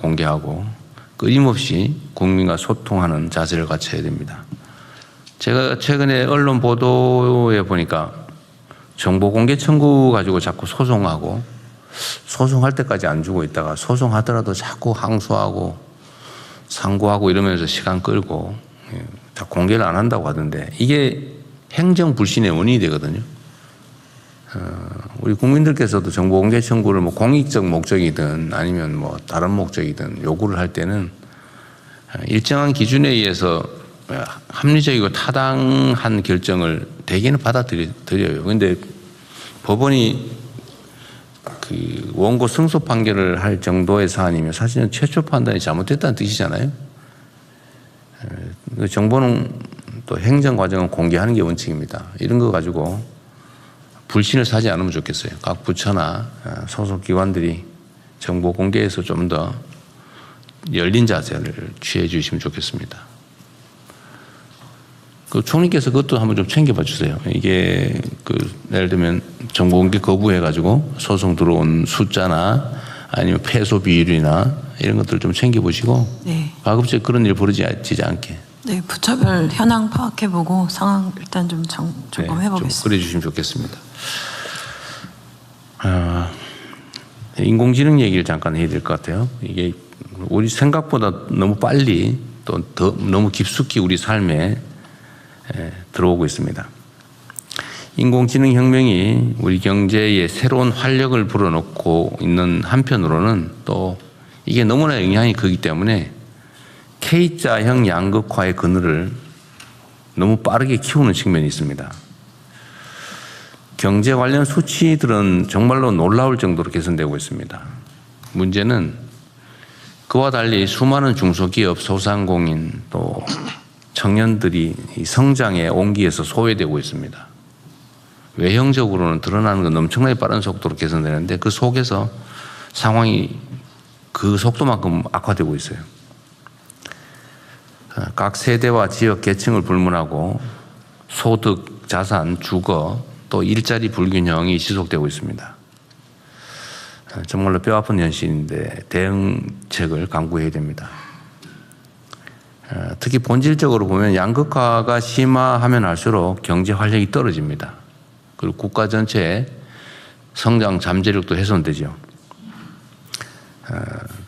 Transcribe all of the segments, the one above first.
공개하고 끊임없이 국민과 소통하는 자세를 갖춰야 됩니다. 제가 최근에 언론 보도에 보니까 정보 공개 청구 가지고 자꾸 소송하고 소송할 때까지 안 주고 있다가 소송하더라도 자꾸 항소하고 상고하고 이러면서 시간 끌고 다 공개를 안 한다고 하던데 이게 행정 불신의 원인이 되거든요. 우리 국민들께서도 정보 공개 청구를 뭐 공익적 목적이든 아니면 뭐 다른 목적이든 요구를 할 때는 일정한 기준에 의해서 합리적이고 타당한 결정을 대개는 받아들여요. 그런데 법원이 그 원고 승소 판결을 할 정도의 사안이면 사실은 최초 판단이 잘못됐다는 뜻이잖아요. 정보는 또 행정 과정은 공개하는 게 원칙입니다. 이런 거 가지고 불신을 사지 않으면 좋겠어요. 각 부처나 소속 기관들이 정보 공개에서 좀 더 열린 자세를 취해 주시면 좋겠습니다. 그 총리께서 그것도 한번 좀 챙겨봐 주세요. 이게 그 예를 들면 정보 공개 거부해 가지고 소송 들어온 숫자나 아니면 패소 비율이나 이런 것들 좀 챙겨보시고 네. 가급적 그런 일 벌어지지 않게. 네, 부처별 현황 파악해보고 상황 일단 좀 점검해보겠습니다. 좀 그래주시면 좋겠습니다. 인공지능 얘기를 잠깐 해야 될 것 같아요. 이게 우리 생각보다 너무 빨리 또 더 너무 깊숙이 우리 삶에 들어오고 있습니다. 인공지능 혁명이 우리 경제에 새로운 활력을 불어넣고 있는 한편으로는 또 이게 너무나 영향이 크기 때문에 K자형 양극화의 그늘을 너무 빠르게 키우는 측면이 있습니다. 경제 관련 수치들은 정말로 놀라울 정도로 개선되고 있습니다. 문제는 그와 달리 수많은 중소기업, 소상공인 또 청년들이 성장의 온기에서 소외되고 있습니다. 외형적으로는 드러나는 건 엄청나게 빠른 속도로 개선되는데 그 속에서 상황이 그 속도만큼 악화되고 있어요. 각 세대와 지역 계층을 불문하고 소득, 자산, 주거, 또 일자리 불균형이 지속되고 있습니다. 정말로 뼈아픈 현실인데 대응책을 강구해야 됩니다. 특히 본질적으로 보면 양극화가 심화하면 할수록 경제 활력이 떨어집니다. 그리고 국가 전체의 성장 잠재력도 훼손되죠.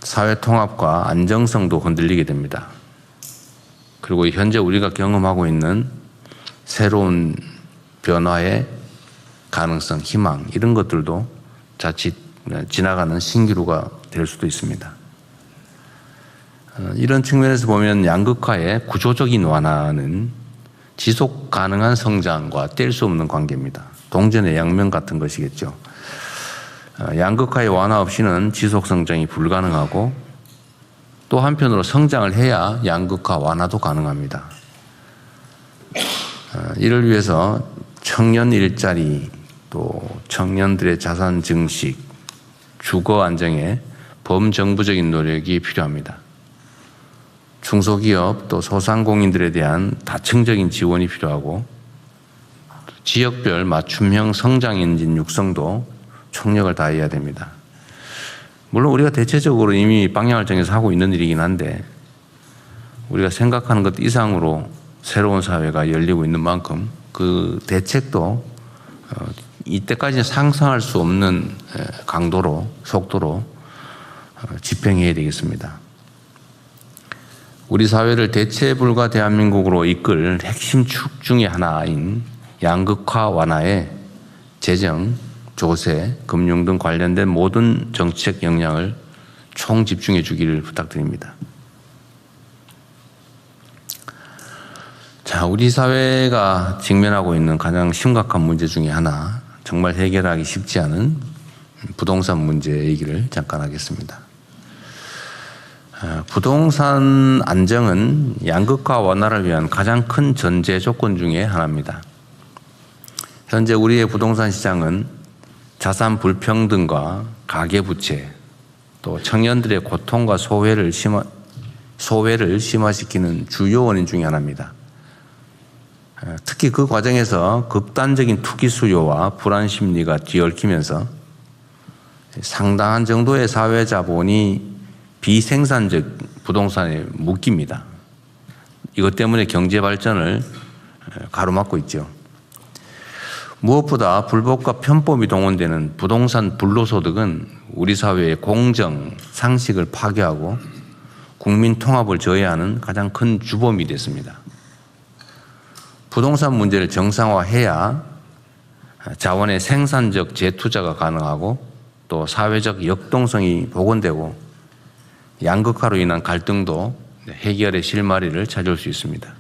사회 통합과 안정성도 흔들리게 됩니다. 그리고 현재 우리가 경험하고 있는 새로운 변화의 가능성, 희망 이런 것들도 자칫 지나가는 신기루가 될 수도 있습니다. 이런 측면에서 보면 양극화의 구조적인 완화는 지속 가능한 성장과 뗄 수 없는 관계입니다. 동전의 양면 같은 것이겠죠. 양극화의 완화 없이는 지속 성장이 불가능하고 또 한편으로 성장을 해야 양극화 완화도 가능합니다. 이를 위해서 청년 일자리, 또 청년들의 자산 증식, 주거 안정에 범정부적인 노력이 필요합니다. 중소기업 또 소상공인들에 대한 다층적인 지원이 필요하고 지역별 맞춤형 성장 엔진 육성도 총력을 다해야 됩니다. 물론 우리가 대체적으로 이미 방향을 정해서 하고 있는 일이긴 한데 우리가 생각하는 것 이상으로 새로운 사회가 열리고 있는 만큼 그 대책도 이때까지는 상상할 수 없는 강도로 속도로 집행해야 되겠습니다. 우리 사회를 대체 불가 대한민국으로 이끌 핵심 축 중의 하나인 양극화 완화에 재정, 조세, 금융 등 관련된 모든 정책 역량을 총 집중해 주기를 부탁드립니다. 자, 우리 사회가 직면하고 있는 가장 심각한 문제 중에 하나, 정말 해결하기 쉽지 않은 부동산 문제 얘기를 잠깐 하겠습니다. 부동산 안정은 양극화 완화를 위한 가장 큰 전제 조건 중에 하나입니다. 현재 우리의 부동산 시장은 자산 불평등과 가계부채, 또 청년들의 고통과 소외를 심화시키는 주요 원인 중에 하나입니다. 특히 그 과정에서 극단적인 투기 수요와 불안 심리가 뒤얽히면서 상당한 정도의 사회 자본이 비생산적 부동산에 묶입니다. 이것 때문에 경제 발전을 가로막고 있죠. 무엇보다 불법과 편법이 동원되는 부동산 불로소득은 우리 사회의 공정, 상식을 파괴하고 국민 통합을 저해하는 가장 큰 주범이 됐습니다. 부동산 문제를 정상화해야 자원의 생산적 재투자가 가능하고 또 사회적 역동성이 복원되고 양극화로 인한 갈등도 해결의 실마리를 찾을 수 있습니다.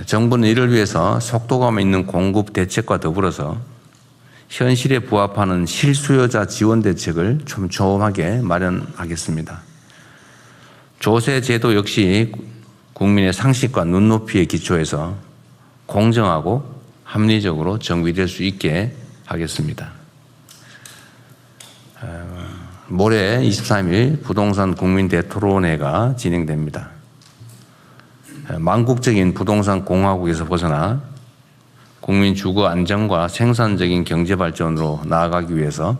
정부는 이를 위해서 속도감 있는 공급 대책과 더불어서 현실에 부합하는 실수요자 지원 대책을 촘촘하게 마련하겠습니다. 조세 제도 역시 국민의 상식과 눈높이에 기초해서 공정하고 합리적으로 정비될 수 있게 하겠습니다. 모레 23일 부동산 국민 대토론회가 진행됩니다. 망국적인 부동산 공화국에서 벗어나 국민 주거 안정과 생산적인 경제 발전으로 나아가기 위해서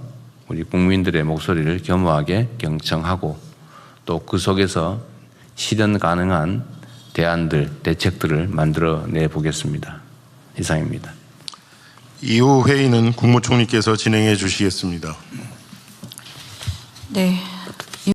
우리 국민들의 목소리를 겸허하게 경청하고 또 그 속에서 실현 가능한 대안들, 대책들을 만들어내 보겠습니다. 이상입니다. 이후 회의는 국무총리께서 진행해 주시겠습니다. 네.